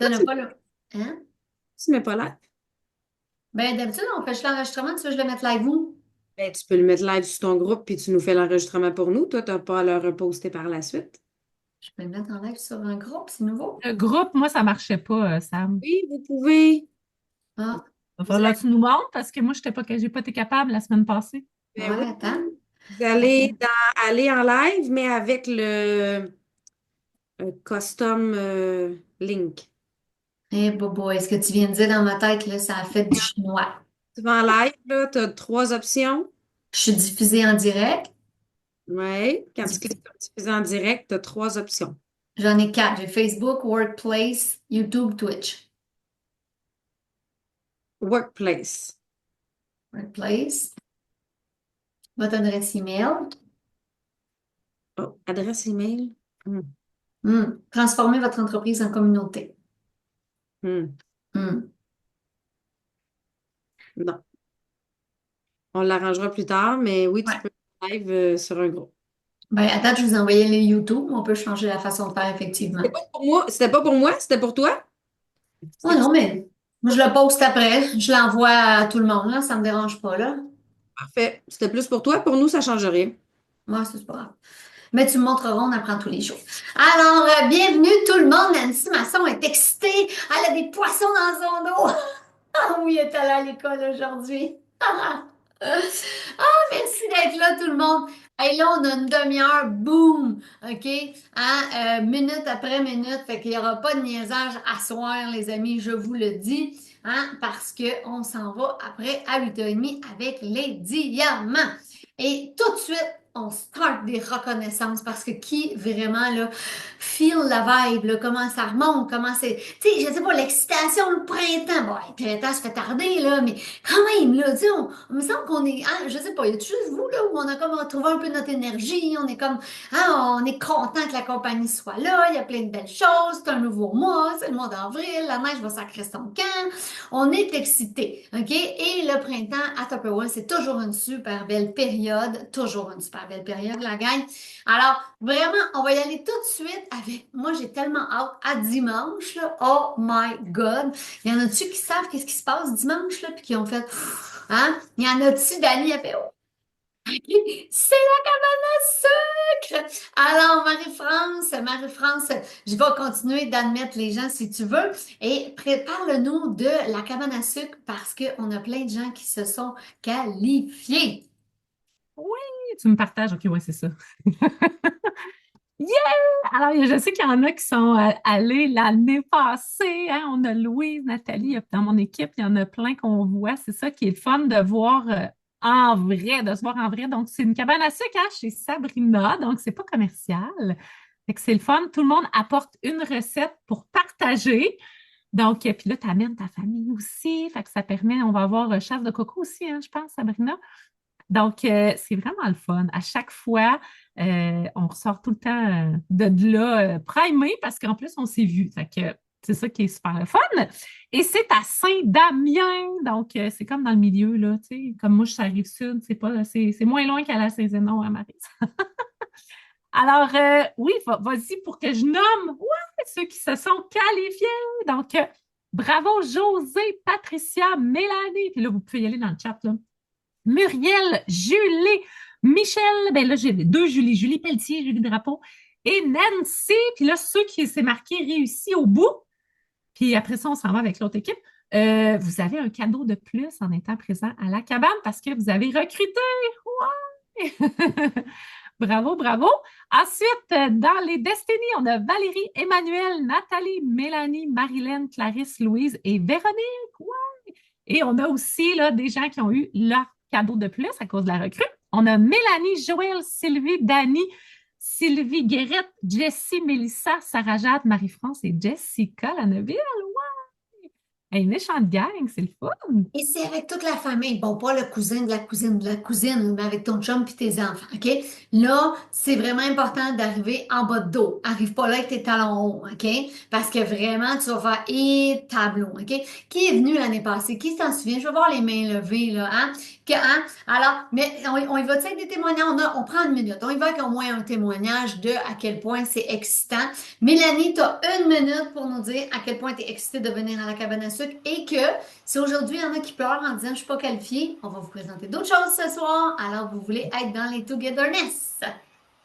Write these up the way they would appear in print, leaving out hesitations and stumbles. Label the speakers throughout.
Speaker 1: De ne
Speaker 2: Tu
Speaker 1: pas le... Hein?
Speaker 2: tu mets pas live?
Speaker 1: Ben, d'habitude, on fait juste l'enregistrement. Tu veux que je le mette live où?
Speaker 2: Ben, tu peux le mettre live sur ton groupe puis tu nous fais l'enregistrement pour nous. Toi, t'as pas à le reposter par la suite.
Speaker 1: Je peux le mettre en live sur un groupe, c'est nouveau.
Speaker 3: Le groupe, moi, ça marchait pas, Sam.
Speaker 2: Oui, vous pouvez.
Speaker 1: Ah,
Speaker 3: Va
Speaker 2: Vous
Speaker 3: falloir
Speaker 2: allez,
Speaker 3: que tu nous montres parce que moi, j'ai pas été capable la semaine passée.
Speaker 2: ben oui.
Speaker 1: ouais, attends.
Speaker 2: Vous allez
Speaker 1: Attends.
Speaker 2: aller en live, mais avec le custom link.
Speaker 1: Eh, Bobo, est-ce que tu viens de dire dans ma tête, là, ça a fait du chinois.
Speaker 2: Tu vas en live, là, tu as trois options.
Speaker 1: Je suis diffusée en direct.
Speaker 2: Oui. Quand tu
Speaker 1: Diffusée-
Speaker 2: cliques sur diffuser en direct, tu as trois options.
Speaker 1: J'en ai quatre. J'ai Facebook, Workplace, YouTube, Twitch.
Speaker 2: Workplace.
Speaker 1: Workplace. Votre adresse email.
Speaker 2: Oh, adresse email. Hmm.
Speaker 1: Transformez votre entreprise en communauté.
Speaker 2: Hmm.
Speaker 1: Hmm.
Speaker 2: Non. On l'arrangera plus tard, mais oui, tu
Speaker 1: Ouais.
Speaker 2: peux live sur un groupe.
Speaker 1: Ben, à date, je vous ai envoyé les YouTube. On peut changer la façon de faire, effectivement.
Speaker 2: C'était pas pour moi, c'était pas pour moi, c'était pour toi?
Speaker 1: Oh
Speaker 2: C'est
Speaker 1: non, mais moi, je le poste après. Je l'envoie à tout le monde, là. Ça me dérange pas, là.
Speaker 2: parfait. C'était plus pour toi, pour nous, ça change rien.
Speaker 1: Moi, c'est pas grave. Mais tu me montreras, on apprend tous les jours. Alors, bienvenue tout le monde. Nancy Masson est excitée. Elle a des poissons dans son dos. Ah oui, elle est allée à l'école aujourd'hui. Merci d'être là, tout le monde. Et là, on a une demi-heure, boum, OK? Hein? Minute après minute, fait qu'il n'y aura pas de niaisage à soir, les amis, je vous le dis, hein? Parce qu'on s'en va après à 8h30 avec les diamants. Et tout de suite, on start des reconnaissances parce que qui vraiment, là, feel la vibe, là, comment ça remonte, comment c'est, tu sais, je sais pas, l'excitation, le printemps, bon, le printemps, ça fait tarder, là, mais quand même, là, tu sais, on me semble qu'on est, hein, je sais pas, y a juste vous, là, où on a comme retrouvé un peu notre énergie, on est comme, hein, on est content que la compagnie soit là, il y a plein de belles choses, c'est un nouveau mois, c'est le mois d'avril, la neige va sacrer son camp, on est excité, OK? Et le printemps à Tupperware, c'est toujours une super belle période, toujours une super belle période, la gang. Alors, vraiment, on va y aller tout de suite avec, moi, j'ai tellement hâte à dimanche, là, oh my God! Il y en a-tu qui savent qu'est-ce qui se passe dimanche, là, puis qui ont fait, hein? Il y en a-tu, Dani a fait, oh, c'est la cabane à sucre! Alors, Marie-France, je vais continuer d'admettre les gens si tu veux. Et prépare-le-nous de la cabane à sucre parce qu'on a plein de gens qui se sont qualifiés.
Speaker 3: Oui, tu me partages. OK, ouais, c'est ça. Yeah! Alors, je sais qu'il y en a qui sont allés l'année passée, hein. On a Louise, Nathalie, dans mon équipe, il y en a plein qu'on voit. C'est ça qui est le fun de voir en vrai, de se voir en vrai. Donc, c'est une cabane à sucre hein, chez Sabrina, donc c'est pas commercial. Fait que c'est le fun. Tout le monde apporte une recette pour partager. Donc, puis là, tu amènes ta famille aussi. Fait que ça permet, on va avoir chasse de coco aussi, hein, je pense, Sabrina. Donc, c'est vraiment le fun. À chaque fois, on ressort tout le temps de là primé parce qu'en plus, on s'est vu. Fait que c'est ça qui est super le fun. Et c'est à Saint-Damien. Donc, c'est comme dans le milieu, là, tu sais. Comme moi, je suis à Rive-Sud, c'est moins loin qu'à la Saint-Zénon à Marie. Alors, oui, vas-y pour que je nomme ouais, ceux qui se sont qualifiés. Donc, bravo José, Patricia, Mélanie. Puis là, vous pouvez y aller dans le chat, là. Muriel, Julie, Michel, ben là, j'ai deux Julie, Julie Pelletier, Julie Drapeau et Nancy. Puis là, ceux qui s'est marqué réussi au bout. Puis après ça, on s'en va avec l'autre équipe. Vous avez un cadeau de plus en étant présent à la cabane parce que vous avez recruté. Ouais! Bravo, bravo. Ensuite, dans les Destiny, on a Valérie, Emmanuel, Nathalie, Mélanie, Marilyn, Clarisse, Louise et Véronique. Ouais! Et on a aussi là, des gens qui ont eu leur cadeau de plus à cause de la recrue. On a Mélanie, Joël, Sylvie, Dani, Sylvie Guérette, Jessie, Mélissa, Sarah-Jade, Marie-France et Jessica Lanneville. Ouais! Une méchante gang, c'est le fun.
Speaker 1: Et c'est avec toute la famille. Bon, pas le cousin de la cousine de la cousine, mais avec ton chum puis tes enfants, OK? Là, c'est vraiment important d'arriver en bas de dos. Arrive pas là avec tes talons hauts, OK? Parce que vraiment, tu vas faire et tableau, OK? Qui est venu l'année passée? Qui s'en souvient? Je vais voir les mains levées, là, hein? Alors, mais on y va avec des témoignages? On prend une minute. On y va avec au moins un témoignage de à quel point c'est excitant. Mélanie, tu as une minute pour nous dire à quel point tu es excitée de venir à la cabane à sucre et que si aujourd'hui il y en a qui pleurent en disant je suis pas qualifiée, on va vous présenter d'autres choses ce soir. Alors, vous voulez être dans les togetherness.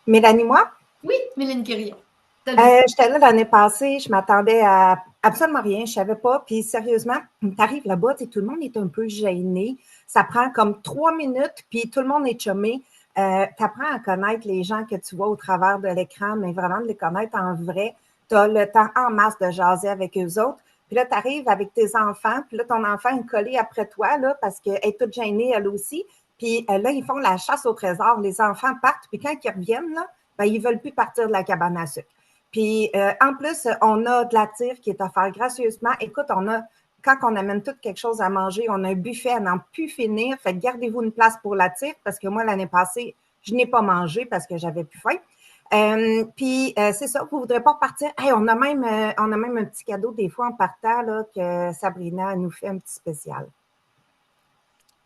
Speaker 4: Mélanie, moi,
Speaker 1: Oui, Mélanie Quirillon. T'as le micro.
Speaker 4: j'étais là l'année passée, je m'attendais à absolument rien, je savais pas. Puis sérieusement, t'arrives là-bas, tout le monde est un peu gêné. Ça prend comme 3 minutes, puis tout le monde est chumé. T'apprends à connaître les gens que tu vois au travers de l'écran, mais vraiment de les connaître en vrai. Tu as le temps en masse de jaser avec eux autres. Puis là, tu arrives avec tes enfants, puis là, ton enfant est collé après toi, là, parce qu'elle est toute gênée, elle aussi. Puis là, ils font la chasse au trésor. Les enfants partent, puis quand ils reviennent, là, ben, ils veulent plus partir de la cabane à sucre. Puis en plus, on a de la tire qui est offerte gracieusement. Écoute, quand on amène tout quelque chose à manger, on a un buffet à n'en plus finir. Fait que gardez-vous une place pour la tire parce que moi, l'année passée, je n'ai pas mangé parce que j'avais plus faim. Puis c'est ça, vous ne voudrez pas partir. Hey, on a même un petit cadeau des fois en partant là, que Sabrina nous fait un petit spécial.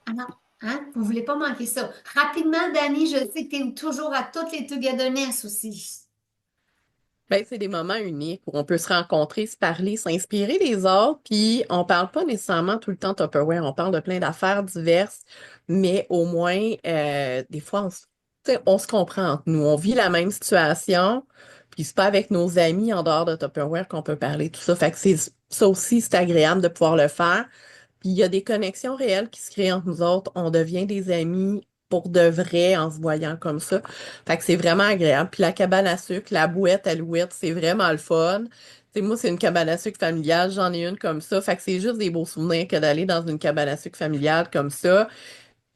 Speaker 1: Ah non, hein? Vous voulez pas manquer ça. Rapidement, Dani, je sais que tu es toujours à toutes les togetherness aussi.
Speaker 5: Ben, c'est des moments uniques où on peut se rencontrer, se parler, s'inspirer des autres, puis on parle pas nécessairement tout le temps Tupperware, on parle de plein d'affaires diverses, mais au moins, des fois, tu sais, on se comprend entre nous, on vit la même situation, puis c'est pas avec nos amis en dehors de Tupperware qu'on peut parler, tout ça, fait que ça aussi, c'est agréable de pouvoir le faire, puis il y a des connexions réelles qui se créent entre nous autres, on devient des amis pour de vrai en se voyant comme ça. Fait que c'est vraiment agréable. Puis la cabane à sucre, la bouette, alouette, c'est vraiment le fun. Tu sais, moi, c'est une cabane à sucre familiale, j'en ai une comme ça. Fait que c'est juste des beaux souvenirs que d'aller dans une cabane à sucre familiale comme ça.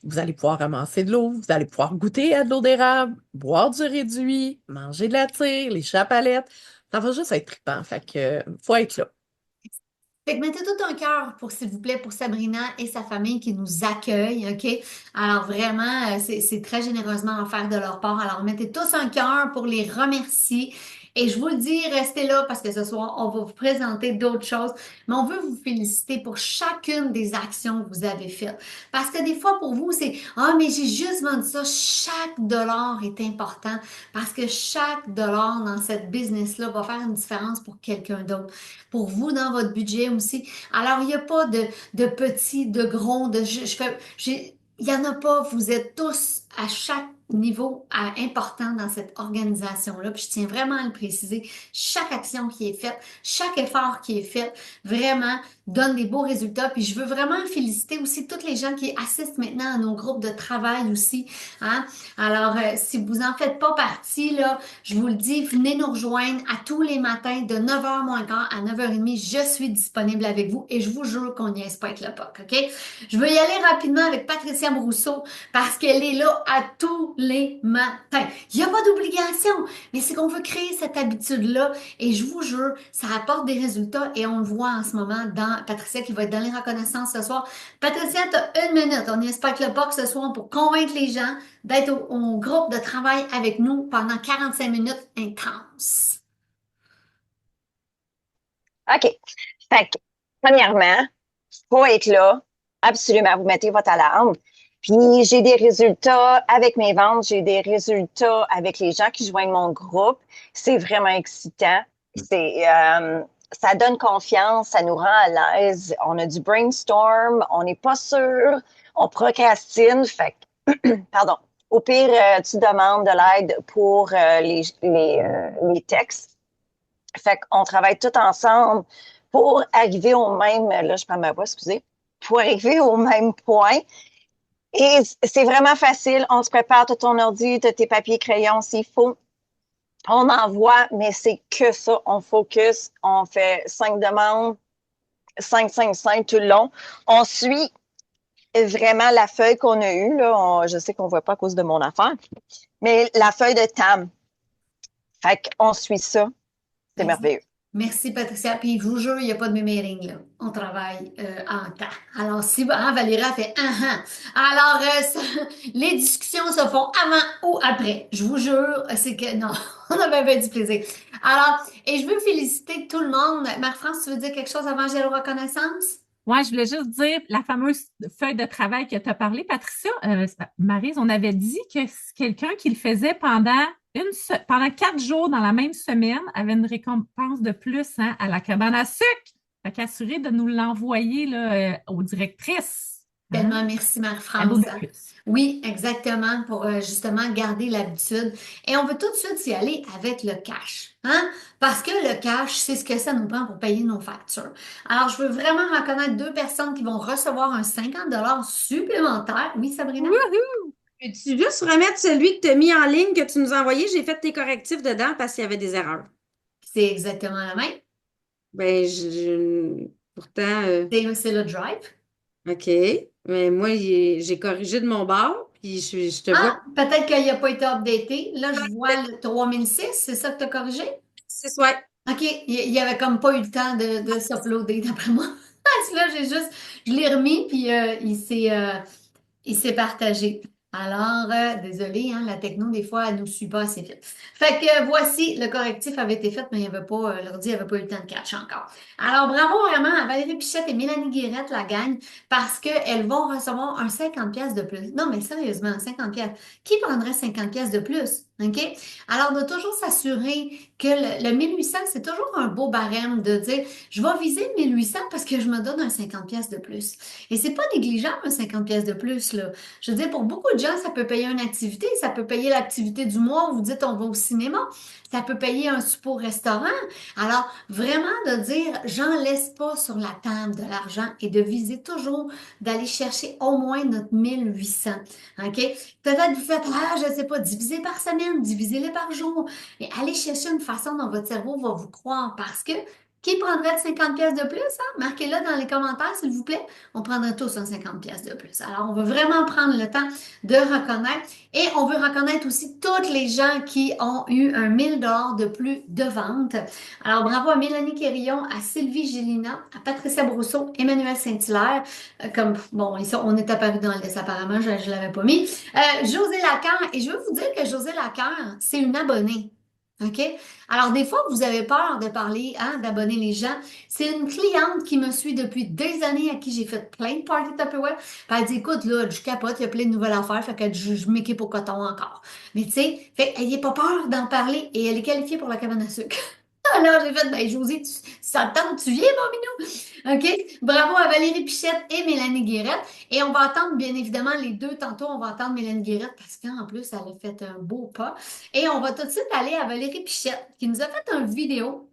Speaker 5: Vous allez pouvoir ramasser de l'eau, vous allez pouvoir goûter à de l'eau d'érable, boire du réduit, manger de la tire, les chapalettes. Ça va juste être trippant. Fait que faut être là.
Speaker 1: Fait que mettez tout un cœur pour, s'il vous plaît, pour Sabrina et sa famille qui nous accueille, OK? Alors vraiment, c'est très généreusement offert de leur part. Alors mettez tous un cœur pour les remercier. Et je vous le dis, restez là parce que ce soir, on va vous présenter d'autres choses. Mais on veut vous féliciter pour chacune des actions que vous avez faites. Parce que des fois, pour vous, c'est ah, mais j'ai juste vendu ça. Chaque dollar est important parce que chaque dollar dans cette business-là va faire une différence pour quelqu'un d'autre. Pour vous, dans votre budget aussi. Alors, il n'y a pas de petits, de gros, il n'y en a pas. Vous êtes tous à chaque niveau important dans cette organisation-là. Puis je tiens vraiment à le préciser. Chaque action qui est faite, chaque effort qui est fait, vraiment donne des beaux résultats. Puis je veux vraiment féliciter aussi toutes les gens qui assistent maintenant à nos groupes de travail aussi. Hein? Alors, si vous en faites pas partie, là, je vous le dis, venez nous rejoindre à tous les matins de 9h moins quart à 9h30. Je suis disponible avec vous et je vous jure qu'on n'y est pas avec le POC, OK? Je veux y aller rapidement avec Patricia Brousseau parce qu'elle est là à tous les matins. Il n'y a pas d'obligation, mais c'est qu'on veut créer cette habitude-là et je vous jure, ça apporte des résultats et on le voit en ce moment dans Patricia qui va être dans les reconnaissances ce soir. Patricia, tu as une minute. On n'y est pas avec le POC ce soir pour convaincre les gens d'être au groupe de travail avec nous pendant 45 minutes intenses.
Speaker 6: OK. Fait que, premièrement, faut être là. Absolument. Vous mettez votre alarme. Puis, j'ai des résultats avec mes ventes. J'ai des résultats avec les gens qui joignent mon groupe. C'est vraiment excitant. Ça donne confiance. Ça nous rend à l'aise. On a du brainstorm. On n'est pas sûr. On procrastine. Fait que, pardon. Au pire, tu demandes de l'aide pour les textes. Fait qu'on travaille tout ensemble pour arriver au même, là, je prends ma voix, excusez, pour arriver au même point. Et c'est vraiment facile. On se prépare tout ton ordi, tes papiers, crayons, s'il faut. On envoie, mais c'est que ça. On focus, on fait 5 demandes, 5 tout le long. On suit vraiment la feuille qu'on a eue, là. Je sais qu'on ne voit pas à cause de mon affaire, mais la feuille de TAM. Fait qu'on suit ça. C'est merveilleux.
Speaker 1: Merci, Patricia. Puis, je vous jure, il n'y a pas de mémailing, là. On travaille en temps. Alors, si Valérie a fait Alors, les discussions se font avant ou après. Je vous jure, c'est que non, on avait bien du plaisir. Alors, et je veux féliciter tout le monde. Marie-France, tu veux dire quelque chose avant que j'aie la reconnaissance?
Speaker 3: Ouais, je voulais juste dire la fameuse feuille de travail que tu as parlé, Patricia. Maryse, on avait dit que quelqu'un qui le faisait pendant 4 jours dans la même semaine avait une récompense de plus hein, à la cabane à sucre. Fait qu'assurer de nous l'envoyer là, aux directrices. Hein?
Speaker 1: Tellement merci,
Speaker 3: Cadeau
Speaker 1: Marie-France.
Speaker 3: de plus.
Speaker 1: Oui, exactement, pour justement garder l'habitude. Et on veut tout de suite y aller avec le cash, hein? Parce que le cash, c'est ce que ça nous prend pour payer nos factures. Alors, je veux vraiment reconnaître 2 personnes qui vont recevoir un 50 $ supplémentaire. Oui, Sabrina?
Speaker 3: Wouhou!
Speaker 2: Peux-tu juste remettre celui que tu as mis en ligne, que tu nous as envoyé? J'ai fait tes correctifs dedans parce qu'il y avait des erreurs.
Speaker 1: C'est exactement la même.
Speaker 2: Ben, pourtant,
Speaker 1: C'est le drive.
Speaker 2: OK. Mais moi, j'ai corrigé de mon bord, puis je te vois.
Speaker 1: Ah, peut-être qu'il n'a pas été updaté. Là, je vois le 3006, c'est ça que tu as corrigé?
Speaker 2: C'est soit.
Speaker 1: OK, il n'y avait comme pas eu le temps de s'uploader, d'après moi. Là, je l'ai remis, puis il s'est partagé. Alors, désolé, hein, la techno, des fois, elle nous suit pas assez vite. Fait que voici, le correctif avait été fait, mais il y avait pas, l'ordi n'avait pas eu le temps de catch encore. Alors, bravo vraiment à Valérie Pichette et Mélanie Guérette, la gang, parce qu'elles vont recevoir un 50 pièces de plus. Non, mais sérieusement, 50 pièces. Qui prendrait 50 pièces de plus? OK? Alors, de toujours s'assurer que le 1800, c'est toujours un beau barème de dire, je vais viser 1800 parce que je me donne un 50 pièces de plus. Et c'est pas négligeable, un 50 pièces de plus, là. Je veux dire, pour beaucoup de gens, ça peut payer une activité, ça peut payer l'activité du mois où vous dites on va au cinéma, ça peut payer un souper au restaurant. Alors, vraiment de dire, j'en laisse pas sur la table de l'argent et de viser toujours d'aller chercher au moins notre 1800. OK? Peut-être vous faites, je sais pas, diviser par semaine, divisez-les par jour. Mais allez chercher une façon dont votre cerveau va vous croire parce que qui prendrait 50 pièces de plus? Hein? Marquez-le dans les commentaires, s'il vous plaît. On prendrait tous un 50 pièces de plus. Alors, on veut vraiment prendre le temps de reconnaître et on veut reconnaître aussi toutes les gens qui ont eu un 1000 $ de plus de vente. Alors, bravo à Mélanie Quérillon, à Sylvie Gélina, à Patricia Brousseau, Emmanuel Saint-Hilaire. Comme, bon, on est apparu dans le liste apparemment, je ne l'avais pas mis. José Lacan, et je veux vous dire que José Lacan, c'est une abonnée. OK? Alors, des fois, vous avez peur de parler, hein, d'abonner les gens. C'est une cliente qui me suit depuis des années, à qui j'ai fait plein de parties Tupperware. Puis elle dit, écoute, là, je capote, il y a plein de nouvelles affaires, fait que je m'équipe au coton encore. Mais tu sais, elle n'ait pas peur d'en parler et elle est qualifiée pour la cabane à sucre. Alors, j'ai fait, ben, Josie, ça te tente, tu viens, mon minou? OK? Bravo à Valérie Pichette et Mélanie Guérette. Et on va attendre, bien évidemment, les deux tantôt. On va attendre Mélanie Guérette parce qu'en plus, elle a fait un beau pas. Et on va tout de suite aller à Valérie Pichette qui nous a fait une vidéo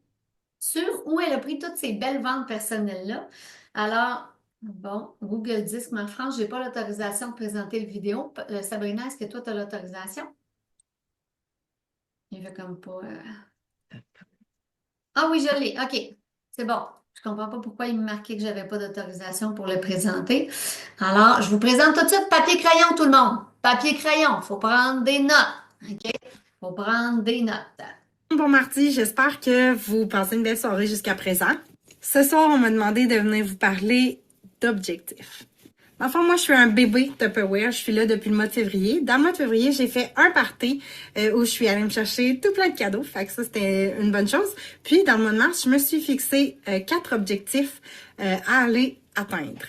Speaker 1: sur où elle a pris toutes ces belles ventes personnelles-là. Alors, bon, Google Disque, ma France, je n'ai pas l'autorisation de présenter le vidéo. Sabrina, est-ce que toi, tu as l'autorisation? Il veut comme pas. Ah oui, je l'ai. OK. C'est bon. Je ne comprends pas pourquoi il me marquait que je n'avais pas d'autorisation pour le présenter. Alors, je vous présente tout de suite papier-crayon, tout le monde. Papier-crayon, il faut prendre des notes. OK? Il faut prendre des notes.
Speaker 7: Bon mardi, j'espère que vous passez une belle soirée jusqu'à présent. Ce soir, on m'a demandé de venir vous parler d'objectifs. Enfin, moi, je suis un bébé Tupperware. Je suis là depuis le mois de février. Dans le mois de février, j'ai fait un party où je suis allée me chercher tout plein de cadeaux. Fait que ça, c'était une bonne chose. Puis, dans le mois de mars, je me suis fixé 4 objectifs à aller atteindre.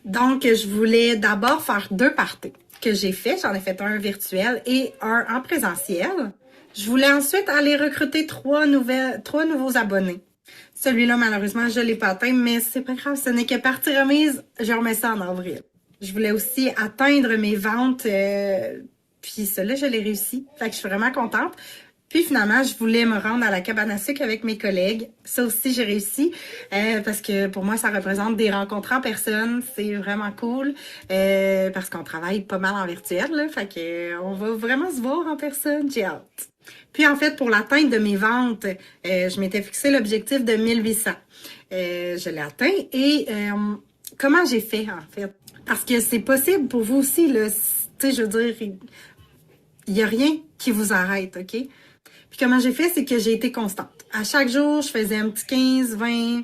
Speaker 7: Donc, je voulais d'abord faire 2 parties que j'ai fait. J'en ai fait un virtuel et un en présentiel. Je voulais ensuite aller recruter 3 nouveaux abonnés. Celui-là, malheureusement, je ne l'ai pas atteint, mais c'est pas grave, ce n'est que partie remise. Je remets ça en avril. Je voulais aussi atteindre mes ventes, puis cela, je l'ai réussi. Fait que je suis vraiment contente. Puis finalement, je voulais me rendre à la cabane à sucre avec mes collègues. Ça aussi, j'ai réussi parce que pour moi, ça représente des rencontres en personne. C'est vraiment cool parce qu'on travaille pas mal en virtuel. Là, fait que on va vraiment se voir en personne. J'ai hâte. Puis en fait, pour l'atteinte de mes ventes, je m'étais fixé l'objectif de 1800. Je l'ai atteint et comment j'ai fait en fait? Parce que c'est possible pour vous aussi. Tu sais, je veux dire, il n'y a rien qui vous arrête, OK? Puis comment j'ai fait, c'est que j'ai été constante. À chaque jour, je faisais un petit 15, 20,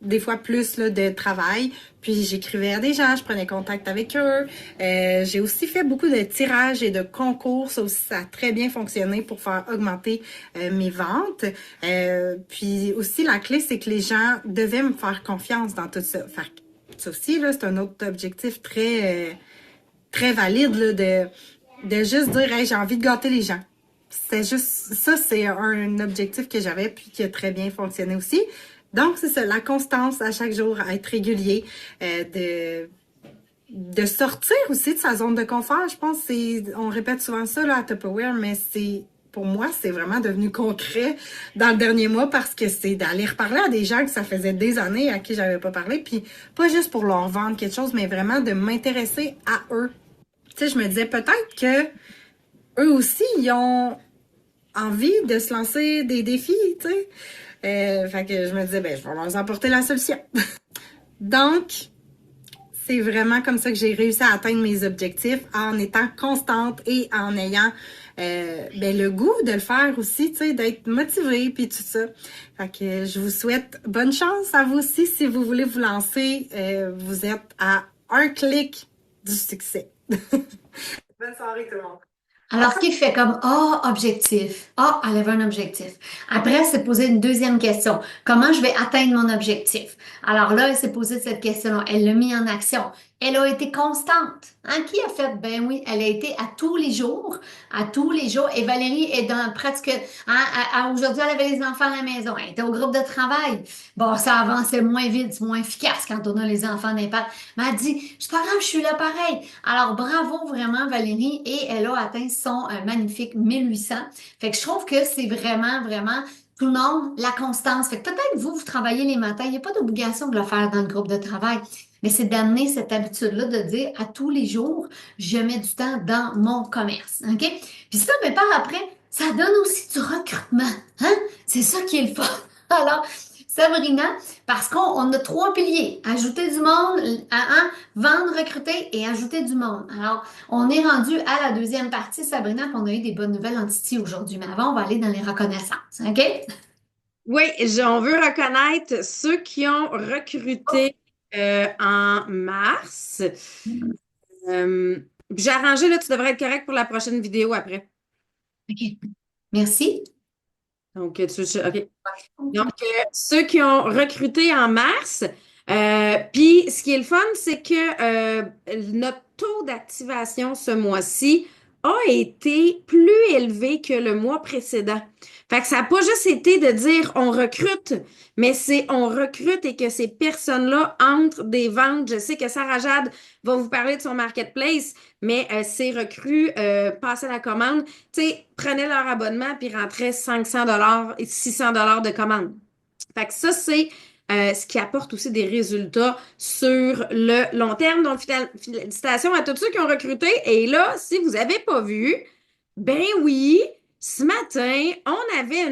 Speaker 7: des fois plus là, de travail. Puis j'écrivais à des gens, je prenais contact avec eux. J'ai aussi fait beaucoup de tirages et de concours. Ça aussi, ça a très bien fonctionné pour faire augmenter mes ventes. Puis aussi, la clé, c'est que les gens devaient me faire confiance dans tout ça. Fait que ça aussi, là, c'est un autre objectif très valide là, de juste dire hey, j'ai envie de gâter les gens. C'est juste ça, c'est un objectif que j'avais puis qui a très bien fonctionné aussi. Donc, c'est ça, la constance à chaque jour, à être régulier, de sortir aussi de sa zone de confort. Je pense on répète souvent ça là, à Tupperware, mais pour moi, c'est vraiment devenu concret dans le dernier mois parce que c'est d'aller reparler à des gens que ça faisait des années à qui j'avais pas parlé, puis pas juste pour leur vendre quelque chose, mais vraiment de m'intéresser à eux. Tu sais, je me disais peut-être que eux aussi, ils ont envie de se lancer des défis, tu sais. Fait que je me disais, ben, je vais leur apporter la solution. Donc, c'est vraiment comme ça que j'ai réussi à atteindre mes objectifs en étant constante et en ayant le goût de le faire aussi, tu sais, d'être motivée puis tout ça. Fait que je vous souhaite bonne chance à vous aussi si vous voulez vous lancer. Vous êtes à un clic du succès. Bonne soirée tout le monde.
Speaker 1: Alors, ce qui fait comme, objectif. Elle avait un objectif. Après, elle s'est posé une deuxième question. Comment je vais atteindre mon objectif? Alors là, elle s'est posé cette question-là. Elle l'a mis en action. Elle a été constante. Hein? Qui a fait? Ben oui, elle a été à tous les jours. À tous les jours. Et Valérie est dans presque, aujourd'hui, elle avait les enfants à la maison. Elle était au groupe de travail. Bon, ça avançait moins vite, c'est moins efficace quand on a les enfants d'impact. Mais elle dit, c'est pas grave, je suis là pareil. Alors, bravo vraiment, Valérie. Et elle a atteint son magnifique 1800. Fait que je trouve que c'est vraiment, vraiment tout le monde, la constance. Fait que peut-être vous travaillez les matins. Il n'y a pas d'obligation de le faire dans le groupe de travail. Mais c'est d'amener cette habitude-là de dire à tous les jours, je mets du temps dans mon commerce. OK? Puis ça, mais par après, ça donne aussi du recrutement. Hein? C'est ça qui est le fun. Alors, Sabrina, parce qu'on a 3 piliers. Ajouter du monde, vendre, recruter et ajouter du monde. Alors, on est rendu à la deuxième partie, Sabrina, puis on a eu des bonnes nouvelles en Titi aujourd'hui. Mais avant, on va aller dans les reconnaissances. OK?
Speaker 2: Oui, on veut reconnaître ceux qui ont recruté en mars. J'ai arrangé, là, tu devrais être correct pour la prochaine vidéo après.
Speaker 1: OK. Merci.
Speaker 2: Donc, OK. Donc, ceux qui ont recruté en mars, puis ce qui est le fun, c'est que notre taux d'activation ce mois-ci a été plus élevé que le mois précédent. Fait que ça n'a pas juste été de dire on recrute, mais c'est on recrute et que ces personnes-là entrent des ventes. Je sais que Sarah Jade va vous parler de son marketplace, mais ces recrues passaient la commande, tu sais, prenaient leur abonnement puis rentraient 500 et 600 de commande. Fait que ça, c'est ce qui apporte aussi des résultats sur le long terme. Donc, félicitations à tous ceux qui ont recruté. Et là, si vous n'avez pas vu, ben oui, ce matin, on avait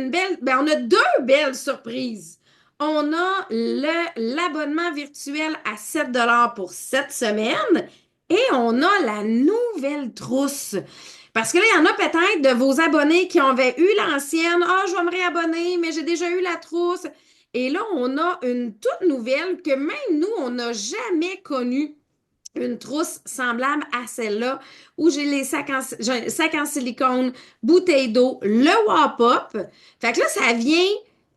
Speaker 2: on a 2 belles surprises. On a l'abonnement virtuel à 7 pour cette semaine et on a la nouvelle trousse. Parce que là, il y en a peut-être de vos abonnés qui avaient eu l'ancienne. Je vais me réabonner, mais j'ai déjà eu la trousse. Et là, on a une toute nouvelle que même nous, on n'a jamais connue. Une trousse semblable à celle-là, où j'ai j'ai un sac en silicone, bouteille d'eau, le Wap-Up. Fait que là, ça vient,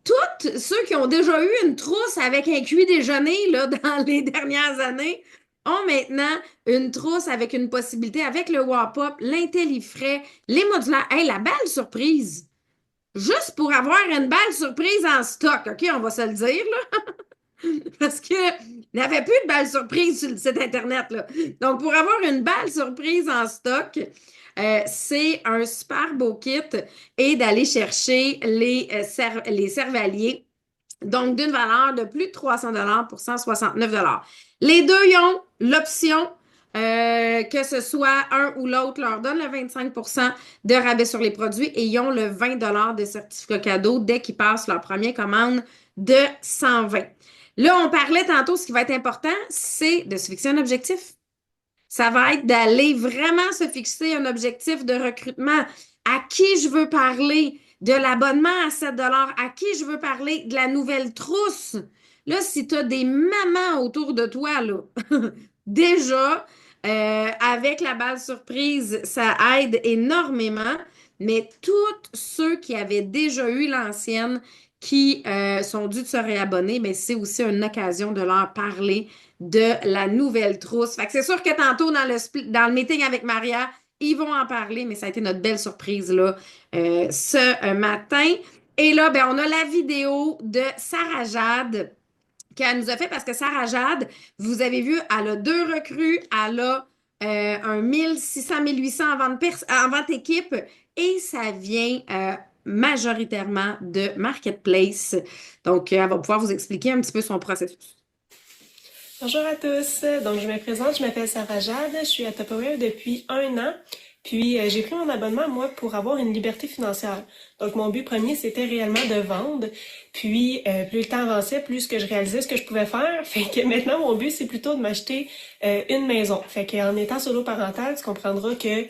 Speaker 2: tous ceux qui ont déjà eu une trousse avec un cuit déjeuner là, dans les dernières années, ont maintenant une trousse avec une possibilité, avec le Wap-Up, l'Intellifrais, les modulaires. Hey, la belle surprise! Juste pour avoir une belle surprise en stock, OK, on va se le dire, là. Parce qu'il n'y avait plus de belles surprises sur le site Internet, là. Donc, pour avoir une belle surprise en stock, c'est un super beau kit et d'aller chercher les Servalier. Donc, d'une valeur de plus de 300 pour 169 Les deux, ils ont l'option que ce soit un ou l'autre, leur donne le 25 de rabais sur les produits et ils ont le 20 de certificat cadeau dès qu'ils passent leur première commande de 120. Là, on parlait tantôt, ce qui va être important, c'est de se fixer un objectif. Ça va être d'aller vraiment se fixer un objectif de recrutement. À qui je veux parler? de l'abonnement à 7 à qui je veux parler de la nouvelle trousse. Là, si tu as des mamans autour de toi, là, déjà, avec la balle surprise, ça aide énormément. Mais tous ceux qui avaient déjà eu l'ancienne, qui sont dus de se réabonner, mais c'est aussi une occasion de leur parler de la nouvelle trousse. Fait que c'est sûr que tantôt, dans le meeting avec Maria, ils vont en parler, mais ça a été notre belle surprise là, ce matin. Et là, ben, on a la vidéo de Sarah Jade qu'elle nous a fait parce que Sarah Jade, vous avez vu, elle a 2 recrues, elle a un 1600-1800 en vente équipe et ça vient majoritairement de Marketplace. Donc, elle va pouvoir vous expliquer un petit peu son processus.
Speaker 8: Bonjour à tous. Donc, je me présente, je m'appelle Sarah Jade, je suis à Tupperware depuis 1 an. Puis, j'ai pris mon abonnement, moi, pour avoir une liberté financière. Donc, mon but premier, c'était réellement de vendre. Puis, plus le temps avançait, plus que je réalisais ce que je pouvais faire. Fait que maintenant, mon but, c'est plutôt de m'acheter une maison. Fait qu'en étant solo parental, tu comprendras que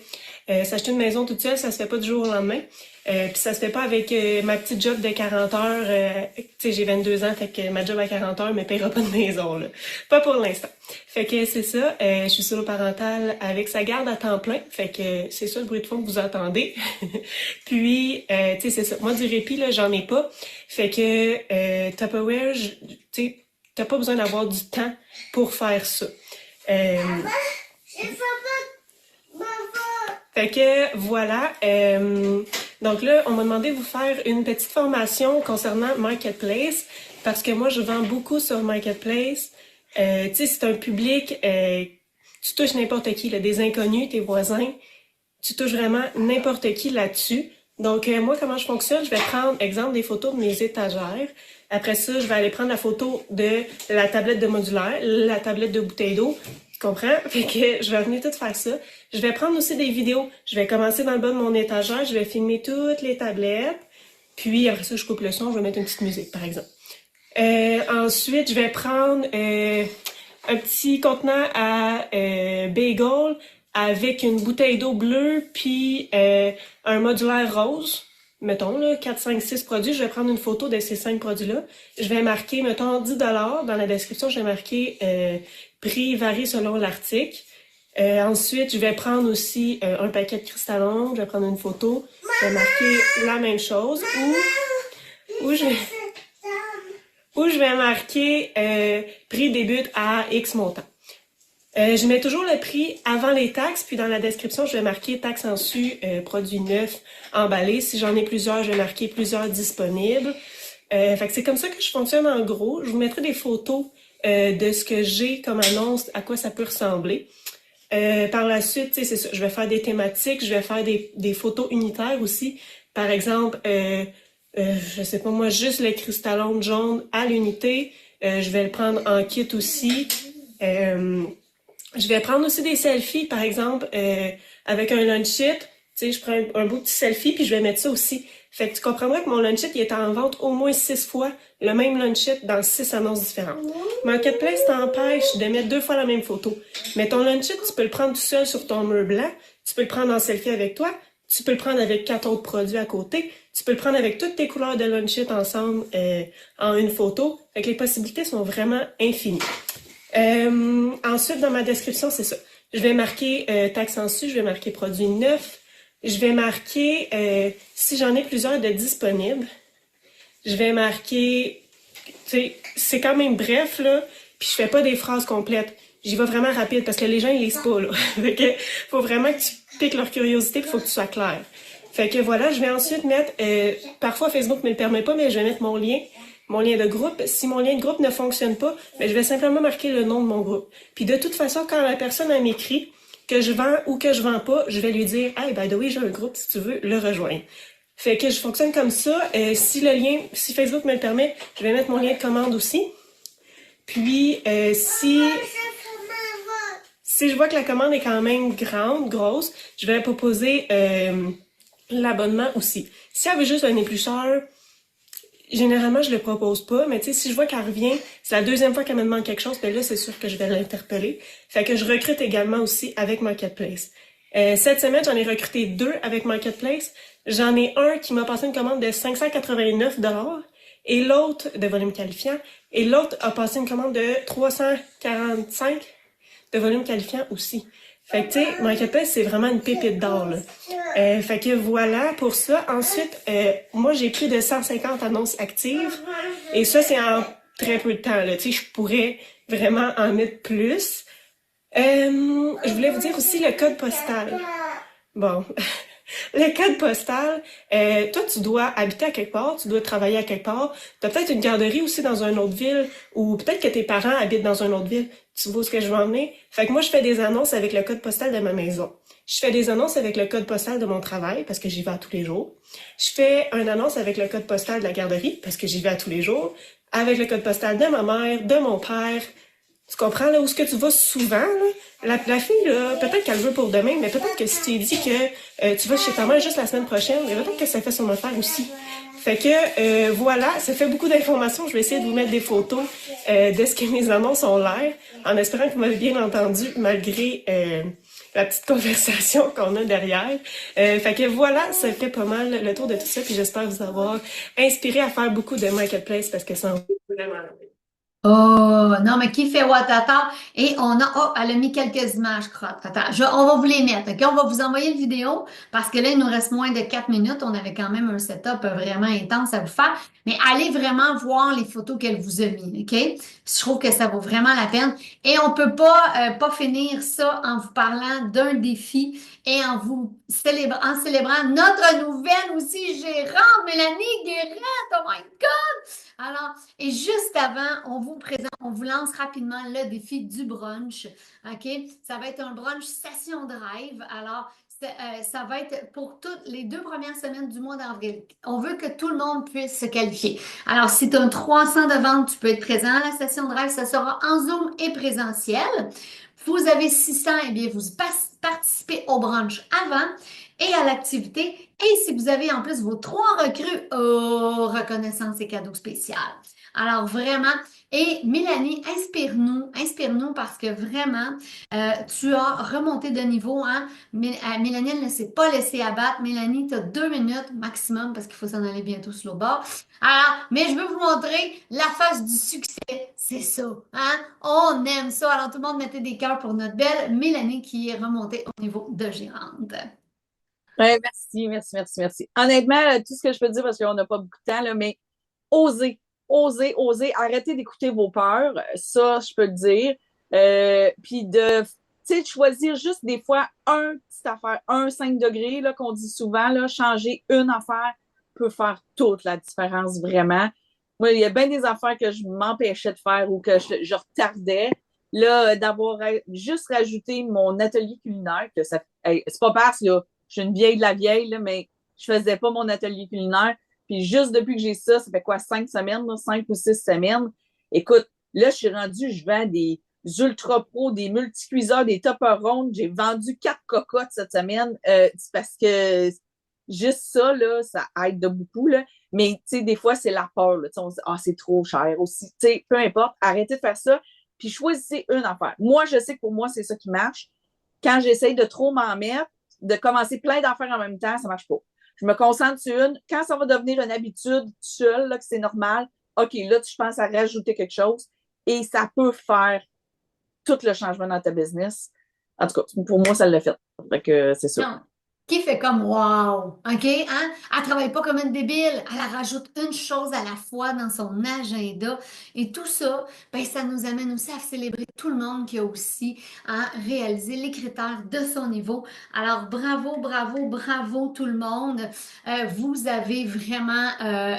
Speaker 8: s'acheter une maison toute seule, ça se fait pas du jour au lendemain. Puis ça se fait pas avec ma petite job de 40 heures. Tu sais, j'ai 22 ans, fait que ma job à 40 heures me paiera pas de maison, là. Pas pour l'instant. Fait que c'est ça, je suis solo parentale avec sa garde à temps plein. Fait que c'est ça le bruit de fond que vous entendez. Puis, tu sais, c'est ça. Moi, du répit, là, j'en ai pas. Fait que Tupperware, tu sais, t'as pas besoin d'avoir du temps pour faire ça. Fait que voilà. Donc là, on m'a demandé de vous faire une petite formation concernant Marketplace parce que moi, je vends beaucoup sur Marketplace. Tu sais, c'est un public, tu touches n'importe qui, là, des inconnus, tes voisins, tu touches vraiment n'importe qui là-dessus. Donc, moi, comment je fonctionne? Je vais prendre, exemple, des photos de mes étagères. Après ça, je vais aller prendre la photo de la tablette de modulaire, la tablette de bouteille d'eau. Tu comprends? Fait que je vais venir tout faire ça. Je vais prendre aussi des vidéos. Je vais commencer dans le bas de mon étagère. Je vais filmer toutes les tablettes. Puis après ça, je coupe le son. Je vais mettre une petite musique, par exemple. Ensuite, je vais prendre un petit contenant à bagel avec une bouteille d'eau bleue puis un modulaire rose. Mettons, là, 4, 5, 6 produits. Je vais prendre une photo de ces 5 produits-là. Je vais marquer, mettons, 10 $. Dans la description, je vais marquer prix varie selon l'article. Ensuite, je vais prendre aussi un paquet de cristallons. Je vais prendre une photo. Je vais marquer la même chose. Ou je vais marquer prix débute à X montant. Je mets toujours le prix avant les taxes, puis dans la description, je vais marquer taxes en su, produits neufs, emballés. Si j'en ai plusieurs, je vais marquer plusieurs disponibles. Fait que c'est comme ça que je fonctionne en gros. Je vous mettrai des photos de ce que j'ai comme annonce, à quoi ça peut ressembler. Par la suite, tu sais, c'est ça, je vais faire des thématiques, je vais faire des photos unitaires aussi. Par exemple, je sais pas moi, juste le cristallon jaune à l'unité. Je vais le prendre en kit aussi. Je vais prendre aussi des selfies, par exemple, avec un lunch-it. Tu sais, je prends un beau petit selfie, puis je vais mettre ça aussi. Fait que tu comprendras que mon lunch-it, il est en vente au moins 6 fois, le même lunch-it dans 6 annonces différentes. Marketplace t'empêche de mettre 2 fois la même photo. Mais ton lunch-it, tu peux le prendre tout seul sur ton mur blanc, tu peux le prendre en selfie avec toi, tu peux le prendre avec 4 autres produits à côté, tu peux le prendre avec toutes tes couleurs de lunch-it ensemble en une photo. Fait que les possibilités sont vraiment infinies. Ensuite, dans ma description, c'est ça. Je vais marquer taxe en su, je vais marquer produit neuf, je vais marquer, si j'en ai plusieurs de disponibles, je vais marquer, tu sais, c'est quand même bref, là, puis je fais pas des phrases complètes. J'y vais vraiment rapide parce que les gens, ils lisent pas, là. Fait que faut vraiment que tu piques leur curiosité, puis faut que tu sois clair. Fait que voilà, je vais ensuite mettre, parfois Facebook me le permet pas, mais je vais mettre mon lien de groupe. Si mon lien de groupe ne fonctionne pas, ben, je vais simplement marquer le nom de mon groupe. Puis de toute façon, quand la personne elle m'écrit que je vends ou que je vends pas, je vais lui dire « Hey, by the way, j'ai un groupe si tu veux le rejoindre. » Fait que je fonctionne comme ça. Si Facebook me le permet, je vais mettre mon lien de commande aussi. Puis, si je vois que la commande est quand même grosse, je vais proposer l'abonnement aussi. Si elle veut juste un éplucheur, généralement, je le propose pas, mais tu sais, si je vois qu'elle revient, c'est la deuxième fois qu'elle me demande quelque chose, ben là, c'est sûr que je vais l'interpeller. Fait que je recrute également aussi avec Marketplace. Cette semaine, j'en ai recruté 2 avec Marketplace. J'en ai un qui m'a passé une commande de 589 et l'autre de volume qualifiant, et l'autre a passé une commande de 345 de volume qualifiant aussi. Fait que, tu sais, Marketplace, c'est vraiment une pépite d'or, là. Fait que voilà pour ça. Ensuite, moi, j'ai plus de 150 annonces actives, et ça, c'est en très peu de temps, là. Tu sais, je pourrais vraiment en mettre plus. Je voulais vous dire aussi le code postal. Bon, le code postal, toi, tu dois habiter à quelque part, tu dois travailler à quelque part. Tu as peut-être une garderie aussi dans une autre ville, ou peut-être que tes parents habitent dans une autre ville. Tu vois où ce que je veux emmener? Fait que moi, je fais des annonces avec le code postal de ma maison. Je fais des annonces avec le code postal de mon travail, parce que j'y vais à tous les jours. Je fais une annonce avec le code postal de la garderie, parce que j'y vais à tous les jours. Avec le code postal de ma mère, de mon père. Tu comprends, là, où est-ce que tu vas souvent, là? La fille, là, peut-être qu'elle veut pour demain, mais peut-être que si tu lui dis que tu vas chez ta mère juste la semaine prochaine, mais peut-être que ça fait son affaire aussi. Fait que, voilà, ça fait beaucoup d'informations. Je vais essayer de vous mettre des photos de ce que mes annonces ont l'air, en espérant que vous m'avez bien entendu, malgré la petite conversation qu'on a derrière. Fait que voilà, ça fait pas mal le tour de tout ça, puis j'espère vous avoir inspiré à faire beaucoup de marketplace, parce que ça en vaut vraiment la peine.
Speaker 1: Oh, non, mais qui fait Watata? Et elle a mis quelques images, crotte. Attends, on va vous les mettre, OK? On va vous envoyer une vidéo parce que là, il nous reste moins de 4 minutes. On avait quand même un setup vraiment intense à vous faire. Mais allez vraiment voir les photos qu'elle vous a mis, OK? Je trouve que ça vaut vraiment la peine. Et on peut pas finir ça en vous parlant d'un défi et en célébrant notre nouvelle aussi gérante, Mélanie Guérette. Oh my God! Alors, et juste avant, on vous lance rapidement le défi du brunch. OK? Ça va être un brunch session drive. Alors, ça va être pour toutes les 2 premières semaines du mois d'avril. On veut que tout le monde puisse se qualifier. Alors, si tu as un 300 de vente, tu peux être présent à la session drive. Ça sera en Zoom et présentiel. Vous avez 600, eh bien, vous participez au brunch avant et à l'activité. Et si vous avez en plus vos 3 recrues, oh, reconnaissance et cadeau spécial. Alors vraiment, et Mélanie, inspire-nous parce que vraiment, tu as remonté de niveau, hein? Mélanie, elle ne s'est pas laissée abattre. Mélanie, tu as 2 minutes maximum parce qu'il faut s'en aller bientôt sur le bord. Alors, mais je veux vous montrer la face du succès. C'est ça, hein? On aime ça. Alors, tout le monde mettez des cœurs pour notre belle Mélanie qui est remontée au niveau de gérante.
Speaker 9: Ouais, merci, merci, merci, merci. Honnêtement, tout ce que je peux dire, parce qu'on n'a pas beaucoup de temps, là, mais osez, osez, osez, arrêtez d'écouter vos peurs. Ça, je peux le dire. Puis tu sais, de choisir juste des fois un petite affaire, un 5 degrés, là, qu'on dit souvent, là, changer une affaire peut faire toute la différence, vraiment. Moi, il y a bien des affaires que je m'empêchais de faire ou que je retardais. Là, d'avoir juste rajouté mon atelier culinaire, que ça, hey, c'est pas parce, là, je suis une vieille de la vieille, là, mais je faisais pas mon atelier culinaire. Puis juste depuis que j'ai ça fait quoi, 5 semaines, là, 5 ou 6 semaines. Écoute, là, je suis rendue, je vends des ultra pro, des multicuiseurs, des tupper rondes. J'ai vendu 4 cocottes cette semaine. C'est parce que juste ça, là, ça aide de beaucoup, là. Mais, tu sais, des fois, c'est la peur, là. On se dit, ah, c'est trop cher aussi. Tu sais, peu importe, arrêtez de faire ça. Puis choisissez une affaire. Moi, je sais que pour moi, c'est ça qui marche. Quand j'essaye de trop m'en mettre, de commencer plein d'affaires en même temps, ça marche pas. Je me concentre sur une. Quand ça va devenir une habitude seule, là, que c'est normal, OK, là, je pense à rajouter quelque chose et ça peut faire tout le changement dans ta business. En tout cas, pour moi, ça l'a fait. Fait que c'est ça.
Speaker 1: Non. Qui fait comme wow, OK? Hein? Elle travaille pas comme une débile. Elle rajoute une chose à la fois dans son agenda. Et tout ça, ben, ça nous amène aussi à célébrer tout le monde qui a aussi réalisé les critères de son niveau. Alors, bravo, bravo, bravo tout le monde. Vous avez vraiment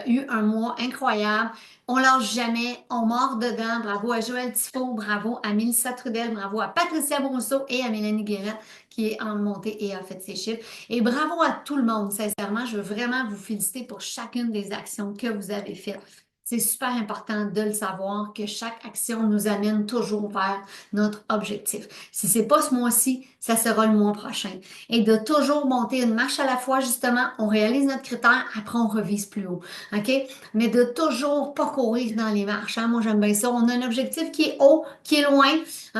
Speaker 1: eu un mois incroyable. On lâche jamais, on mord dedans. Bravo à Joël Tifo, bravo à Mélissa Trudel, bravo à Patricia Brousseau et à Mélanie Guérette qui est en montée et a fait ses chiffres. Et bravo à tout le monde, sincèrement, je veux vraiment vous féliciter pour chacune des actions que vous avez faites. c'est super important de le savoir que chaque action nous amène toujours vers notre objectif. Si c'est pas ce mois-ci, ça sera le mois prochain. Et de toujours monter une marche à la fois, justement, on réalise notre critère, après on revise plus haut. OK? Mais de toujours pas courir dans les marches. Hein? Moi, j'aime bien ça. On a un objectif qui est haut, qui est loin.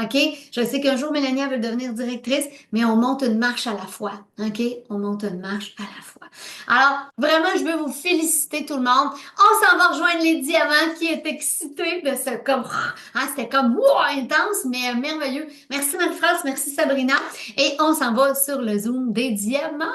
Speaker 1: OK? Je sais qu'un jour, Mélanie elle veut devenir directrice, mais on monte une marche à la fois. OK? On monte une marche à la fois. Alors, vraiment, je veux vous féliciter tout le monde. On s'en va rejoindre les diamants qui est excités de ce comme, hein, c'était comme, wow, intense, mais merveilleux. Merci Marie-France, merci Sabrina. Et on s'en va sur le Zoom des diamants.